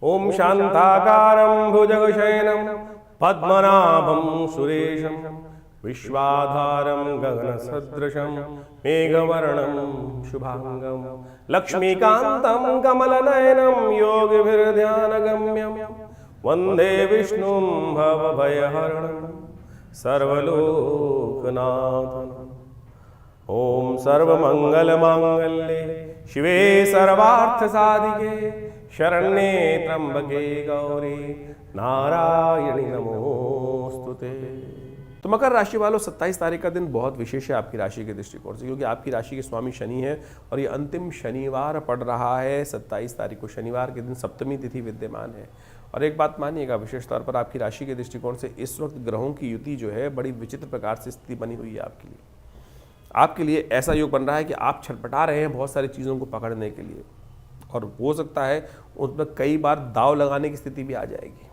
ओम शांताकारं भुजगशयनं पद्मनाभं सुरेशं विश्वाधारं गगनसदृशं मेघवर्णं शुभांगं लक्ष्मीकान्तं कमलनयनं योगिभिर्ध्यानगम्यं वन्दे विष्णुं भवभयहरणं सर्वलोकनाथम्। ओम सर्वमंगलमांगल्ये शिवे सर्वार्थसाधिके शरण्ये त्र्यंबके गौरी नारायणी नमोस्तुते। तो मकर राशि वालों, 27 तारीख का दिन बहुत विशेष है आपकी राशि के दृष्टिकोण से, क्योंकि आपकी राशि के स्वामी शनि है और ये अंतिम शनिवार पड़ रहा है। 27 तारीख को शनिवार के दिन सप्तमी तिथि विद्यमान है। और एक बात मानिएगा, विशेष तौर पर आपकी राशि के दृष्टिकोण से इस वक्त ग्रहों की युति जो है बड़ी विचित्र प्रकार से स्थिति बनी हुई है आपके लिए। आपके लिए ऐसा योग बन रहा है कि आप छटपटा रहे हैं बहुत सारी चीज़ों को पकड़ने के लिए, और हो सकता है उसमें कई बार दांव लगाने की स्थिति भी आ जाएगी।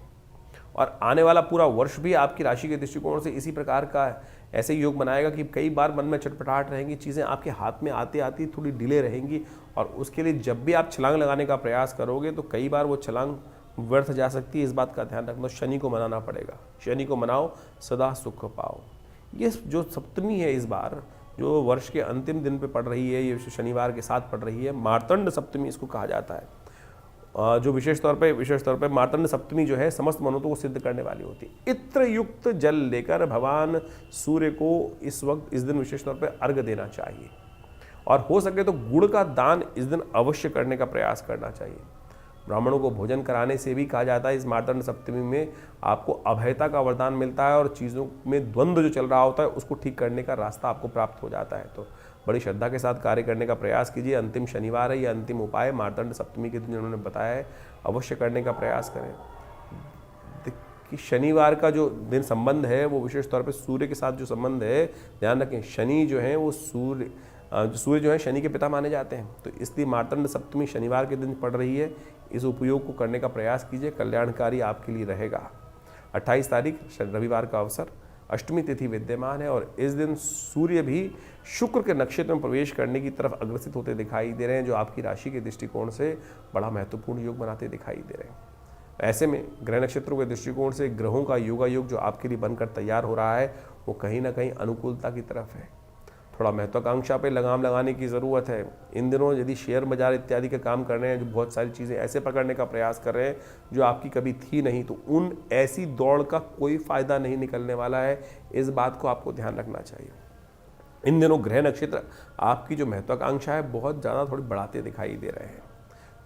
और आने वाला पूरा वर्ष भी आपकी राशि के दृष्टिकोण से इसी प्रकार का ऐसे योग बनाएगा कि कई बार मन में छटपटाहट रहेंगी, चीज़ें आपके हाथ में आते आती थोड़ी डिले रहेंगी, और उसके लिए जब भी आप छलांग लगाने का प्रयास करोगे तो कई बार वो छलांग व्यर्थ जा सकती है। इस बात का ध्यान रखना। शनि को मनाना पड़ेगा। शनि को मनाओ, सदा सुख पाओ। ये जो सप्तमी है इस बार, जो वर्ष के अंतिम दिन पे पड़ रही है, ये शनिवार के साथ पड़ रही है, मार्तंड सप्तमी इसको कहा जाता है। जो विशेष तौर पे मार्तंड सप्तमी जो है समस्त मनोतों को सिद्ध करने वाली होती है। इत्र युक्त जल लेकर भगवान सूर्य को इस दिन विशेष तौर पे अर्घ्य देना चाहिए, और हो सके तो गुड़ का दान इस दिन अवश्य करने का प्रयास करना चाहिए। ब्राह्मणों को भोजन कराने से भी कहा जाता है इस मार्तंड सप्तमी में आपको अभयता का वरदान मिलता है, और चीज़ों में द्वंद्व जो चल रहा होता है उसको ठीक करने का रास्ता आपको प्राप्त हो जाता है। तो बड़ी श्रद्धा के साथ कार्य करने का प्रयास कीजिए। अंतिम शनिवार है, ये अंतिम उपाय मार्तंड सप्तमी के दिन जिन्होंने बताया है अवश्य करने का प्रयास करें। कि शनिवार का जो दिन संबंध है वो विशेष तौर पर सूर्य के साथ जो संबंध है, ध्यान रखें, शनि जो है वो सूर्य जो है शनि के पिता माने जाते हैं। तो इसलिए मार्तंड सप्तमी शनिवार के दिन पड़ रही है। इस उपयोग को करने का प्रयास कीजिए, कल्याणकारी आपके लिए रहेगा। 28 तारीख रविवार का अवसर, अष्टमी तिथि विद्यमान है, और इस दिन सूर्य भी शुक्र के नक्षत्र में प्रवेश करने की तरफ अग्रसित होते दिखाई दे रहे हैं, जो आपकी राशि के दृष्टिकोण से बड़ा महत्वपूर्ण योग बनाते दिखाई दे रहे हैं। ऐसे में ग्रह नक्षत्रों के दृष्टिकोण से ग्रहों का योगा योग जो आपके लिए बनकर तैयार हो रहा है वो कहीं ना कहीं अनुकूलता की तरफ है। थोड़ा महत्वाकांक्षा पे लगाम लगाने की ज़रूरत है। इन दिनों यदि शेयर बाजार इत्यादि के काम कर रहे हैं, जो बहुत सारी चीज़ें ऐसे पकड़ने का प्रयास कर रहे हैं जो आपकी कभी थी नहीं, तो उन ऐसी दौड़ का कोई फ़ायदा नहीं निकलने वाला है। इस बात को आपको ध्यान रखना चाहिए। इन दिनों ग्रह नक्षत्र आपकी जो महत्वाकांक्षा है बहुत ज़्यादा थोड़ी बढ़ाते दिखाई दे रहे हैं।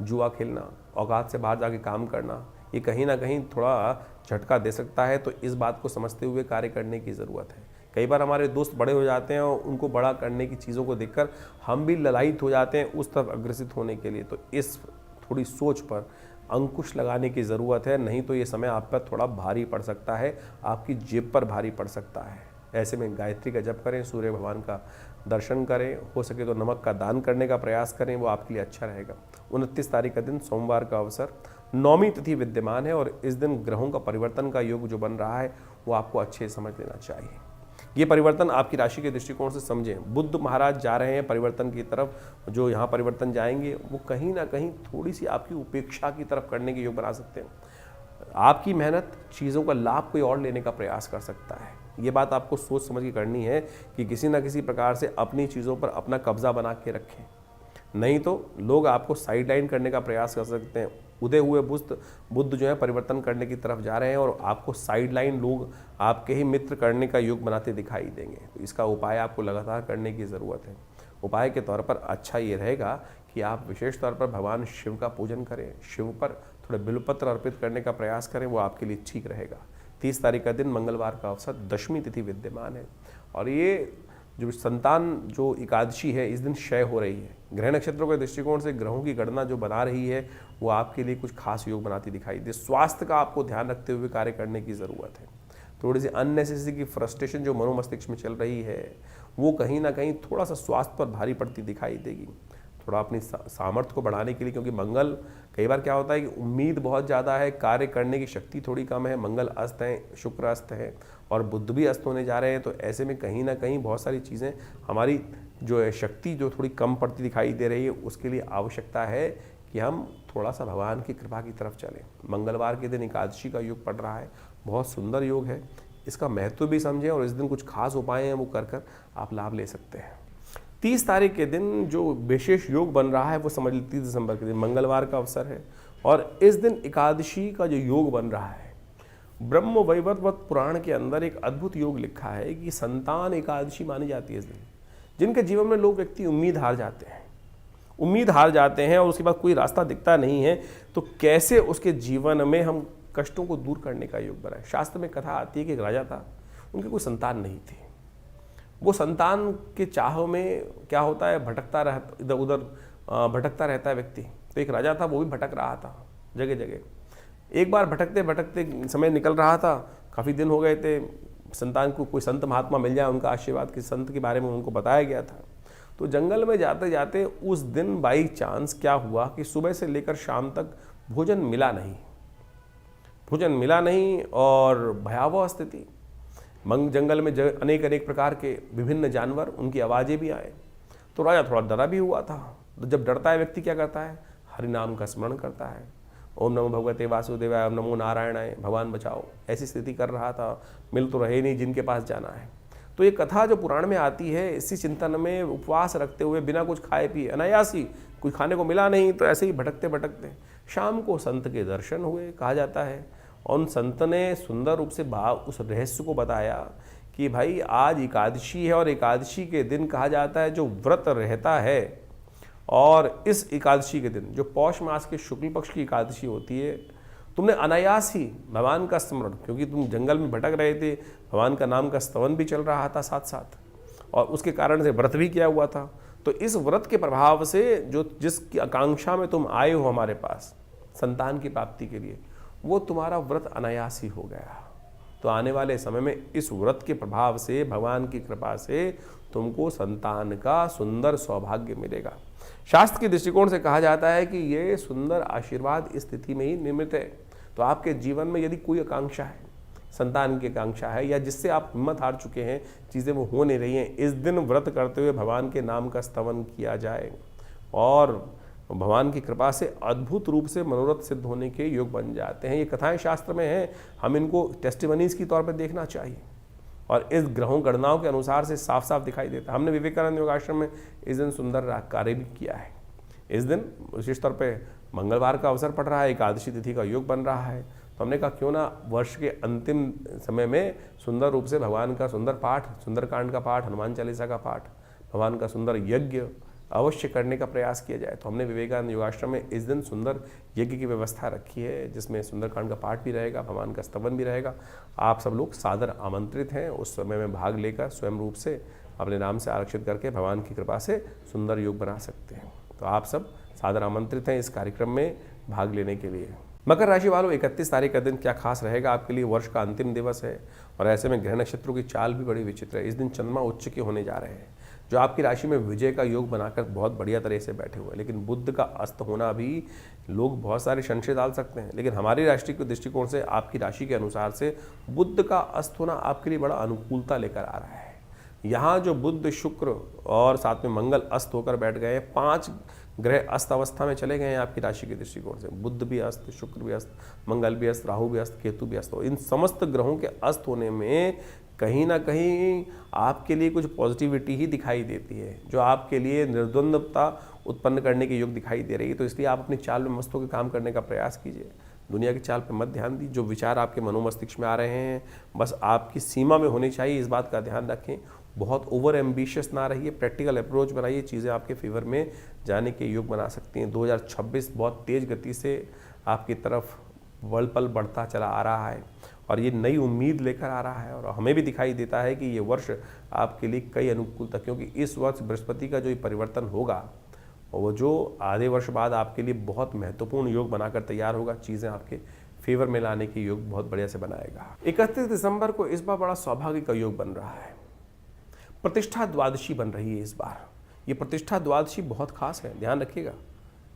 जुआ खेलना, औकात से बाहर जाके काम करना, ये कहीं ना कहीं थोड़ा झटका दे सकता है। तो इस बात को समझते हुए कार्य करने की ज़रूरत है। कई बार हमारे दोस्त बड़े हो जाते हैं और उनको बड़ा करने की चीज़ों को देखकर हम भी ललायित हो जाते हैं उस तरफ अग्रसित होने के लिए। तो इस थोड़ी सोच पर अंकुश लगाने की ज़रूरत है, नहीं तो ये समय आप पर थोड़ा भारी पड़ सकता है, आपकी जेब पर भारी पड़ सकता है। ऐसे में गायत्री का जप करें, सूर्य भगवान का दर्शन करें, हो सके तो नमक का दान करने का प्रयास करें, वो आपके लिए अच्छा रहेगा। 29 तारीख का दिन सोमवार का अवसर, नौमी तिथि विद्यमान है, और इस दिन ग्रहों का परिवर्तन का योग जो बन रहा है वो आपको अच्छे समझ लेना चाहिए। ये परिवर्तन आपकी राशि के दृष्टिकोण से समझें। बुद्ध महाराज जा रहे हैं परिवर्तन की तरफ, जो यहाँ परिवर्तन जाएंगे वो कहीं ना कहीं थोड़ी सी आपकी उपेक्षा की तरफ करने के योग बना सकते हैं। आपकी मेहनत चीज़ों का लाभ कोई और लेने का प्रयास कर सकता है। ये बात आपको सोच समझ के करनी है कि किसी ना किसी प्रकार से अपनी चीज़ों पर अपना कब्जा बना के रखें, नहीं तो लोग आपको साइडलाइन करने का प्रयास कर सकते हैं। उदय हुए बुद्ध जो है परिवर्तन करने की तरफ जा रहे हैं, और आपको साइडलाइन लोग आपके ही मित्र करने का योग बनाते दिखाई देंगे। तो इसका उपाय आपको लगातार करने की ज़रूरत है। उपाय के तौर पर अच्छा ये रहेगा कि आप विशेष तौर पर भगवान शिव का पूजन करें, शिव पर थोड़े बिल्वपत्र अर्पित करने का प्रयास करें, वो आपके लिए ठीक रहेगा। 30 तारीख का दिन मंगलवार का अवसर, दशमी तिथि विद्यमान है, और ये जो संतान जो एकादशी है इस दिन क्षय हो रही है। ग्रह नक्षत्रों के दृष्टिकोण से ग्रहों की गणना जो बना रही है वो आपके लिए कुछ खास योग बनाती दिखाई दे। स्वास्थ्य का आपको ध्यान रखते हुए कार्य करने की ज़रूरत है। थोड़ी सी अननेसेसरी की फ्रस्ट्रेशन जो मनोमस्तिष्क में चल रही है वो कहीं ना कहीं थोड़ा सा स्वास्थ्य पर भारी पड़ती दिखाई देगी। थोड़ा अपनी सामर्थ्य को बढ़ाने के लिए, क्योंकि मंगल, कई बार क्या होता है कि उम्मीद बहुत ज़्यादा है, कार्य करने की शक्ति थोड़ी कम है। मंगल अस्त हैं, शुक्र अस्त है, और बुध भी अस्त होने जा रहे हैं। तो ऐसे में कहीं ना कहीं बहुत सारी चीज़ें हमारी जो है शक्ति जो थोड़ी कम पड़ती दिखाई दे रही है, उसके लिए आवश्यकता है कि हम थोड़ा सा भगवान की कृपा की तरफ चलें। मंगलवार के दिन एकादशी का योग पड़ रहा है, बहुत सुंदर योग है, इसका महत्व भी समझें और इस दिन कुछ खास उपाय हैं वो कर कर आप लाभ ले सकते हैं। 30 तारीख के दिन जो विशेष योग बन रहा है वो समझ लीजिए 30 दिसंबर के दिन मंगलवार का अवसर है और इस दिन एकादशी का जो योग बन रहा है, ब्रह्म वैवर्त पुराण के अंदर एक अद्भुत योग लिखा है कि संतान एकादशी मानी जाती है इस दिन। जिनके जीवन में लोग व्यक्ति उम्मीद हार जाते हैं और उसके बाद कोई रास्ता दिखता नहीं है, तो कैसे उसके जीवन में हम कष्टों को दूर करने का योग बनाए। शास्त्र में कथा आती है कि एक राजा था, उनकी कोई संतान नहीं थी। वो संतान के चाह में क्या होता है, इधर उधर भटकता रहता है व्यक्ति। तो एक राजा था, वो भी भटक रहा था जगह जगह। एक बार भटकते भटकते समय निकल रहा था, काफ़ी दिन हो गए थे, संतान को कोई संत महात्मा मिल जाए, उनका आशीर्वाद किसी संत के बारे में उनको बताया गया था। तो जंगल में जाते जाते उस दिन बाई चांस क्या हुआ कि सुबह से लेकर शाम तक भोजन मिला नहीं और भयावह स्थिति। जंगल में अनेक अनेक प्रकार के विभिन्न जानवर, उनकी आवाज़ें भी आए। तो राजा थोड़ा डरा भी हुआ था। तो जब डरता है व्यक्ति क्या करता है, हरि नाम का स्मरण करता है, ओम नमो भगवते वासुदेवाय, ओम नमो नारायणाय, भगवान बचाओ। ऐसी स्थिति कर रहा था, मिल तो रहे नहीं जिनके पास जाना है। तो ये कथा जो पुराण में आती है, इसी चिंतन में उपवास रखते हुए बिना कुछ खाए पिए अनायासी, कोई खाने को मिला नहीं तो ऐसे ही भटकते भटकते शाम को संत के दर्शन हुए, कहा जाता है। और उन संत ने सुंदर रूप से उस रहस्य को बताया कि भाई आज एकादशी है और एकादशी के दिन कहा जाता है जो व्रत रहता है, और इस एकादशी के दिन जो पौष मास के शुक्ल पक्ष की एकादशी होती है, तुमने अनायास ही भगवान का स्मरण, क्योंकि तुम जंगल में भटक रहे थे, भगवान का नाम का स्तवन भी चल रहा था साथ साथ, और उसके कारण से व्रत भी किया हुआ था। तो इस व्रत के प्रभाव से जो जिसकी आकांक्षा में तुम आए हो हमारे पास संतान की प्राप्ति के लिए, वो तुम्हारा व्रत अनायास ही हो गया। तो आने वाले समय में इस व्रत के प्रभाव से, भगवान की कृपा से तुमको संतान का सुंदर सौभाग्य मिलेगा। शास्त्र के दृष्टिकोण से कहा जाता है कि ये सुंदर आशीर्वाद इस स्थिति में ही निर्मित है। तो आपके जीवन में यदि कोई आकांक्षा है, संतान की आकांक्षा है, या जिससे आप हिम्मत हार चुके हैं, चीज़ें वो हो नहीं रही हैं, इस दिन व्रत करते हुए भगवान के नाम का स्तवन किया जाए और भगवान की कृपा से अद्भुत रूप से मनोरथ सिद्ध होने के योग बन जाते हैं। ये कथाएं शास्त्र में हैं, हम इनको टेस्टिमनीज की तौर पर देखना चाहिए और इस ग्रहों गणनाओं के अनुसार से साफ साफ दिखाई देता है। हमने विवेकानंद योगाश्रम में इस दिन सुंदर कार्य भी किया है। इस दिन विशेष तौर पे मंगलवार का अवसर पड़ रहा है, एकादशी तिथि का योग बन रहा है, तो हमने कहा क्यों ना वर्ष के अंतिम समय में सुंदर रूप से भगवान का सुंदर पाठ, सुंदरकांड का पाठ, हनुमान चालीसा का पाठ, भगवान का सुंदर यज्ञ अवश्य करने का प्रयास किया जाए। तो हमने विवेकानंद योगाश्रम में इस दिन सुंदर यज्ञ की व्यवस्था रखी है, जिसमें सुंदरकांड का पाठ भी रहेगा, भगवान का स्तवन भी रहेगा। आप सब लोग सादर आमंत्रित हैं उस समय में भाग लेकर स्वयं रूप से अपने नाम से आरक्षित करके भगवान की कृपा से सुंदर योग बना सकते हैं। तो आप सब सादर आमंत्रित हैं इस कार्यक्रम में भाग लेने के लिए। मकर राशि वालों, 31 तारीख का दिन क्या खास रहेगा आपके लिए। वर्ष का अंतिम दिवस है और ऐसे में ग्रह नक्षत्रों की चाल भी बड़ी विचित्र है। इस दिन चंद्रमा उच्च के होने जा रहे हैं, जो आपकी राशि में विजय का योग बनाकर बहुत बढ़िया तरह से बैठे हुए हैं। लेकिन बुध का अस्त होना भी लोग बहुत सारे संशय डाल सकते हैं, लेकिन हमारी राशि के दृष्टिकोण से आपकी राशि के अनुसार से बुध का अस्त होना आपके लिए बड़ा अनुकूलता लेकर आ रहा है। यहाँ जो बुध, शुक्र और साथ में मंगल अस्त होकर बैठ गए हैं, 5 ग्रह अस्त अवस्था में चले गए हैं आपकी राशि के दृष्टिकोण से। बुध भी अस्त, शुक्र भी अस्त, मंगल भी अस्त, राहु भी अस्त, केतु भी अस्त। इन समस्त ग्रहों के अस्त होने में कहीं ना कहीं आपके लिए कुछ पॉजिटिविटी ही दिखाई देती है, जो आपके लिए निर्द्वंद्वता उत्पन्न करने के योग दिखाई दे रही है। तो इसलिए आप अपनी चाल में मस्त होकर काम करने का प्रयास कीजिए, दुनिया की चाल पर मत ध्यान दीजिए। जो विचार आपके मनोमस्तिष्क में आ रहे हैं बस आपकी सीमा में होने चाहिए, इस बात का ध्यान रखें। बहुत ओवर एम्बिशियस ना रहिए, प्रैक्टिकल अप्रोच बनाइए, चीज़ें आपके फेवर में जाने के योग बना सकती हैं। 2026 बहुत तेज़ गति से आपकी तरफ बल पल बढ़ता चला आ रहा है और ये नई उम्मीद लेकर आ रहा है, और हमें भी दिखाई देता है कि ये वर्ष आपके लिए कई अनुकूलता, क्योंकि इस वर्ष बृहस्पति का जो ये परिवर्तन होगा वो जो आधे वर्ष बाद आपके लिए बहुत महत्वपूर्ण योग बनाकर तैयार होगा, चीज़ें आपके फेवर में लाने के योग बहुत बढ़िया से बनाएगा। 31 दिसंबर को इस बार बड़ा सौभाग्य का योग बन रहा है, प्रतिष्ठा द्वादशी बन रही है इस बार। ये प्रतिष्ठा द्वादशी बहुत खास है, ध्यान रखिएगा,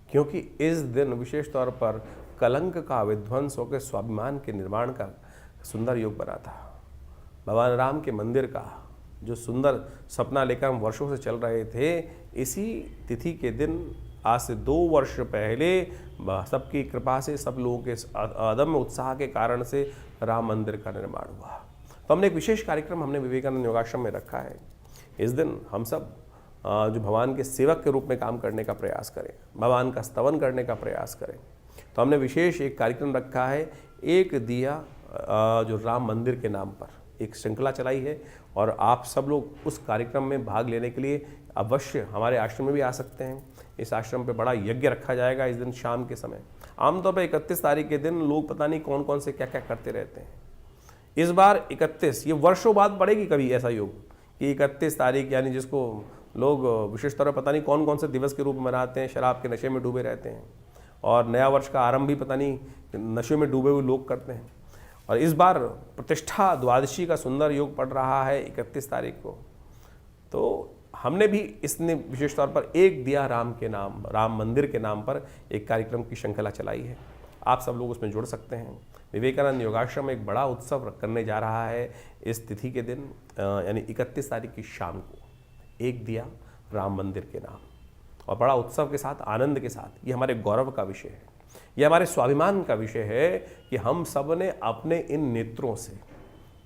क्योंकि इस दिन विशेष तौर पर कलंक का विध्वंस होकर स्वाभिमान के निर्माण का सुंदर योग बना था। भगवान राम के मंदिर का जो सुंदर सपना लेकर हम वर्षों से चल रहे थे, इसी तिथि के दिन आज से 2 वर्ष पहले सबकी कृपा से, सब लोगों के अदम्य उत्साह के कारण से राम मंदिर का निर्माण हुआ। तो हमने एक विशेष कार्यक्रम हमने विवेकानंद योगाश्रम में रखा है। इस दिन हम सब जो भगवान के सेवक के रूप में काम करने का प्रयास करें, भगवान का स्तवन करने का प्रयास करें। तो हमने विशेष एक कार्यक्रम रखा है, एक दिया जो राम मंदिर के नाम पर एक श्रृंखला चलाई है, और आप सब लोग उस कार्यक्रम में भाग लेने के लिए अवश्य हमारे आश्रम में भी आ सकते हैं। इस आश्रम पे बड़ा यज्ञ रखा जाएगा इस दिन शाम के समय। आमतौर पर 31 तारीख के दिन लोग पता नहीं कौन कौन से क्या क्या करते रहते हैं। इस बार 31, ये वर्षों बाद पड़ेगी कभी ऐसा योग कि 31 तारीख, यानी जिसको लोग विशेष तौर पर पता नहीं कौन कौन से दिवस के रूप में मनाते हैं, शराब के नशे में डूबे रहते हैं, और नया वर्ष का आरंभ भी पता नहीं नशे में डूबे हुए लोग करते हैं। और इस बार प्रतिष्ठा द्वादशी का सुंदर योग पड़ रहा है 31 तारीख को। तो हमने भी इसने विशेष तौर पर एक दिया राम के नाम, राम मंदिर के नाम पर एक कार्यक्रम की श्रृंखला चलाई है। आप सब लोग उसमें जुड़ सकते हैं। विवेकानंद योगाश्रम एक बड़ा उत्सव करने जा रहा है इस तिथि के दिन, यानी 31 तारीख की शाम को, एक दिया राम मंदिर के नाम, और बड़ा उत्सव के साथ, आनंद के साथ। ये हमारे गौरव का विषय है, ये हमारे स्वाभिमान का विषय है कि हम सब ने अपने इन नेत्रों से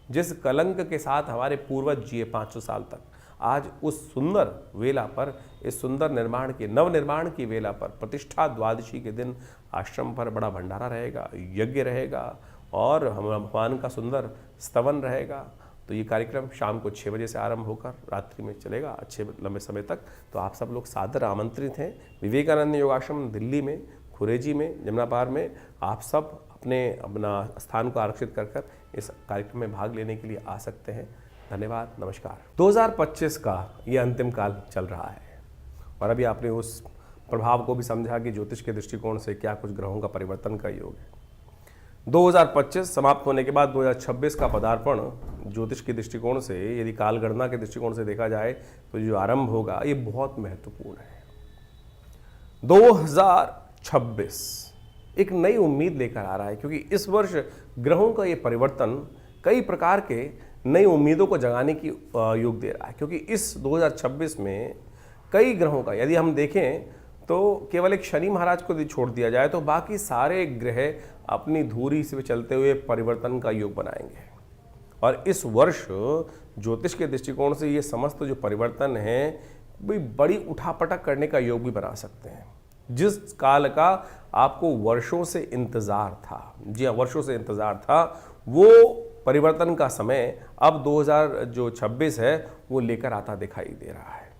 जिस कलंक के साथ हमारे पूर्वज जिए 500 साल तक, आज उस सुंदर वेला पर, इस सुंदर निर्माण के नवनिर्माण की वेला पर, प्रतिष्ठा द्वादशी के दिन आश्रम पर बड़ा भंडारा रहेगा, यज्ञ रहेगा, और हम भगवान का सुंदर स्तवन रहेगा। तो ये कार्यक्रम शाम को 6 बजे से आरंभ होकर रात्रि में चलेगा अच्छे लंबे समय तक। तो आप सब लोग सादर आमंत्रित हैं। विवेकानंद योगाश्रम दिल्ली में, खुरेजी में, जमुना पार में आप सब अपना स्थान को आरक्षित कर इस कार्यक्रम में भाग लेने के लिए आ सकते हैं। धन्यवाद, नमस्कार। 2025 का ये अंतिम काल चल रहा है, और अभी आपने उस प्रभाव को भी समझा कि ज्योतिष के दृष्टिकोण से क्या कुछ ग्रहों का परिवर्तन का योग है। 2025 समाप्त होने के बाद 2026 का पदार्पण ज्योतिष के दृष्टिकोण से, यदि कालगणना के दृष्टिकोण से देखा जाए तो जो आरंभ होगा ये बहुत महत्वपूर्ण है। 2026 एक नई उम्मीद लेकर आ रहा है, क्योंकि इस वर्ष ग्रहों का ये परिवर्तन कई प्रकार के नई उम्मीदों को जगाने की योग दे रहा है। क्योंकि इस 2026 में कई ग्रहों का, यदि हम देखें तो केवल एक शनि महाराज को यदि छोड़ दिया जाए तो बाकी सारे ग्रह अपनी धुरी से चलते हुए परिवर्तन का योग बनाएंगे। और इस वर्ष ज्योतिष के दृष्टिकोण से ये समस्त जो परिवर्तन है भी बड़ी उठापटक करने का योग भी बना सकते हैं। जिस काल का आपको वर्षों से इंतजार था, जी हाँ, वर्षों से इंतजार था, वो परिवर्तन का समय अब 2026 है वो लेकर आता दिखाई दे रहा है।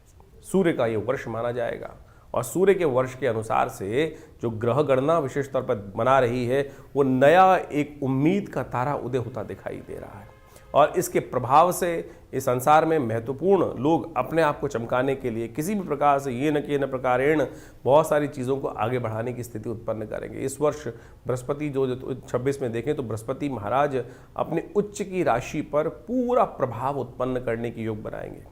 सूर्य का ये वर्ष माना जाएगा, और सूर्य के वर्ष के अनुसार से जो ग्रह गणना विशेष तौर पर बना रही है, वो नया एक उम्मीद का तारा उदय होता दिखाई दे रहा है। और इसके प्रभाव से इस संसार में महत्वपूर्ण लोग अपने आप को चमकाने के लिए किसी भी प्रकार से ये न कि न प्रकारेण बहुत सारी चीज़ों को आगे बढ़ाने की स्थिति उत्पन्न करेंगे। इस वर्ष बृहस्पति जो 26 में देखें तो बृहस्पति महाराज अपने उच्च की राशि पर पूरा प्रभाव उत्पन्न करने की योग बनाएंगे,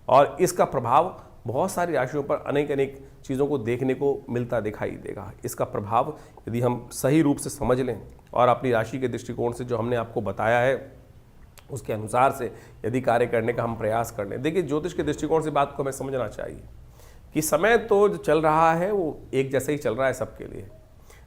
और इसका प्रभाव बहुत सारी राशियों पर अनेक अनेक चीज़ों को देखने को मिलता दिखाई देगा। इसका प्रभाव यदि हम सही रूप से समझ लें और अपनी राशि के दृष्टिकोण से जो हमने आपको बताया है उसके अनुसार से यदि कार्य करने का हम प्रयास कर लें। देखिए, ज्योतिष के दृष्टिकोण से बात को हमें समझना चाहिए कि समय तो जो चल रहा है वो एक जैसे ही चल रहा है सबके लिए,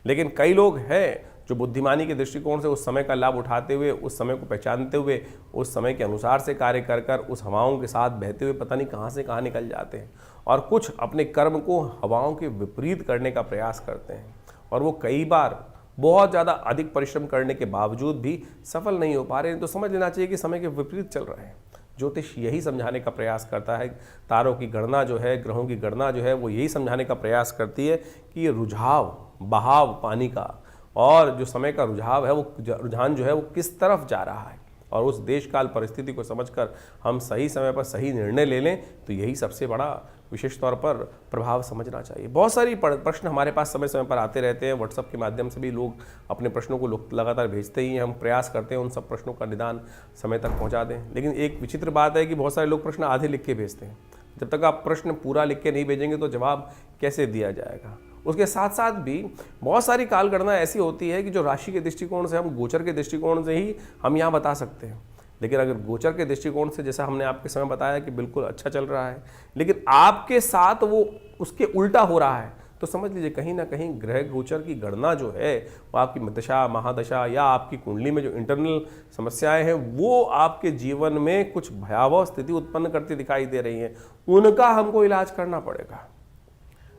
लेकिन कई लोग हैं जो बुद्धिमानी के दृष्टिकोण से उस समय का लाभ उठाते हुए, उस समय को पहचानते हुए, उस समय के अनुसार से कार्य कर कर उस हवाओं के साथ बहते हुए पता नहीं कहाँ से कहाँ निकल जाते हैं, और कुछ अपने कर्म को हवाओं के विपरीत करने का प्रयास करते हैं, और वो कई बार बहुत ज़्यादा अधिक परिश्रम करने के बावजूद भी सफल नहीं हो पा रहे हैं। तो समझ लेना चाहिए कि समय के विपरीत चल रहे हैं। ज्योतिष यही समझाने का प्रयास करता है, तारों की गणना जो है, ग्रहों की गणना जो है, वो यही समझाने का प्रयास करती है कि ये रुझाव, बहाव पानी का, और जो समय का रुझाव है, वो रुझान जो है वो किस तरफ जा रहा है, और उस देश काल परिस्थिति को समझकर हम सही समय पर सही निर्णय ले लें, तो यही सबसे बड़ा विशेष तौर पर प्रभाव समझना चाहिए। बहुत सारी प्रश्न हमारे पास समय समय पर आते रहते हैं, व्हाट्सएप के माध्यम से भी लोग अपने प्रश्नों को लगातार भेजते ही हैं। हम प्रयास करते हैं उन सब प्रश्नों का निदान समय तक पहुंचा दें, लेकिन एक विचित्र बात है कि बहुत सारे लोग प्रश्न आधे लिख के भेजते हैं। जब तक आप प्रश्न पूरा लिख के नहीं भेजेंगे तो जवाब कैसे दिया जाएगा। उसके साथ साथ भी बहुत सारी कालगणना ऐसी होती है कि जो राशि के दृष्टिकोण से, हम गोचर के दृष्टिकोण से ही हम यहाँ बता सकते हैं, लेकिन अगर गोचर के दृष्टिकोण से, जैसा हमने आपके समय बताया कि बिल्कुल अच्छा चल रहा है, लेकिन आपके साथ वो उसके उल्टा हो रहा है, तो समझ लीजिए कहीं ना कहीं ग्रह गोचर की गणना जो है वो आपकी दशा महादशा या आपकी कुंडली में जो इंटरनल समस्याएं हैं वो आपके जीवन में कुछ भयावह स्थिति उत्पन्न करती दिखाई दे रही हैं, उनका हमको इलाज करना पड़ेगा।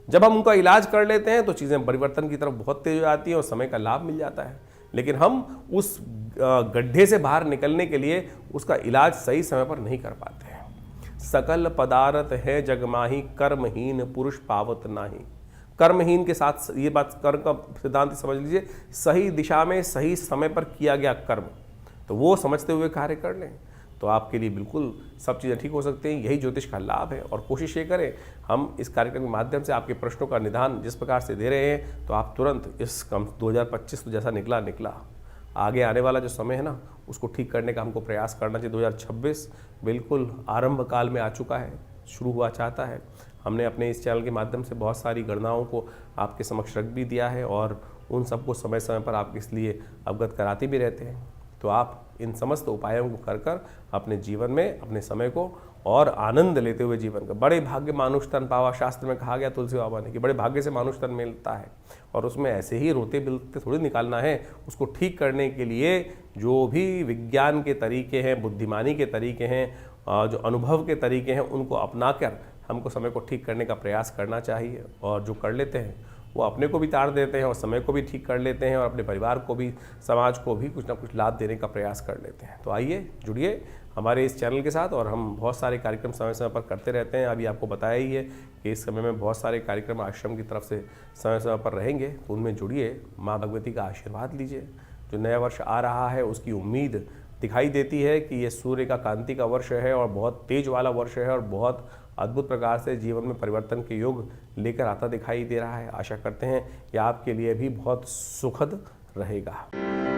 जब हम उनका इलाज कर लेते हैं तो चीज़ें परिवर्तन की तरफ बहुत तेज हो जाती हैं और समय का लाभ मिल जाता है। लेकिन हम उस गड्ढे से बाहर निकलने के लिए उसका इलाज सही समय पर नहीं कर पाते हैं। सकल पदार्थ है जग माही, कर्महीन पुरुष पावत नाही। कर्महीन के साथ ये बात कर्म का सिद्धांत समझ लीजिए, सही दिशा में सही समय पर किया गया कर्म, तो वो समझते हुए कार्य कर लें तो आपके लिए बिल्कुल सब चीज़ें ठीक हो सकती हैं। यही ज्योतिष का लाभ है। और कोशिश ये करें हम इस कार्यक्रम के माध्यम से आपके प्रश्नों का निदान जिस प्रकार से दे रहे हैं तो आप तुरंत इस 2025 तो जैसा निकला आगे आने वाला जो समय है ना उसको ठीक करने का हमको प्रयास करना चाहिए। 2026 बिल्कुल आरंभ काल में आ चुका है, शुरू हुआ चाहता है। हमने अपने इस चैनल के माध्यम से बहुत सारी गणनाओं को आपके समक्ष रख भी दिया है और उन सबको समय समय पर आपके इसलिए अवगत कराते भी रहते हैं। तो आप इन समस्त उपायों को कर अपने जीवन में अपने समय को और आनंद लेते हुए जीवन का, बड़े भाग्य मानुष तन पावा, शास्त्र में कहा गया तुलसी बाबा ने कि बड़े भाग्य से मानुष तन मिलता है और उसमें ऐसे ही रोते बिलते थोड़ी निकालना है। उसको ठीक करने के लिए जो भी विज्ञान के तरीके हैं, बुद्धिमानी के तरीके हैं, जो अनुभव के तरीके हैं, उनको अपनाकर हमको समय को ठीक करने का प्रयास करना चाहिए। और जो कर लेते हैं वो अपने को भी तार देते हैं और समय को भी ठीक कर लेते हैं और अपने परिवार को भी, समाज को भी कुछ ना कुछ लाभ देने का प्रयास कर लेते हैं। तो आइए जुड़िए हमारे इस चैनल के साथ और हम बहुत सारे कार्यक्रम समय समय पर करते रहते हैं। अभी आपको बताया ही है कि इस समय में बहुत सारे कार्यक्रम आश्रम की तरफ से समय समय पर रहेंगे, तो उनमें जुड़िए, माँ भगवती का आशीर्वाद लीजिए। जो नया वर्ष आ रहा है उसकी उम्मीद दिखाई देती है कि ये सूर्य का कांति का वर्ष है और बहुत तेज वाला वर्ष है और बहुत अद्भुत प्रकार से जीवन में परिवर्तन के योग लेकर आता दिखाई दे रहा है। आशा करते हैं कि आपके लिए भी बहुत सुखद रहेगा।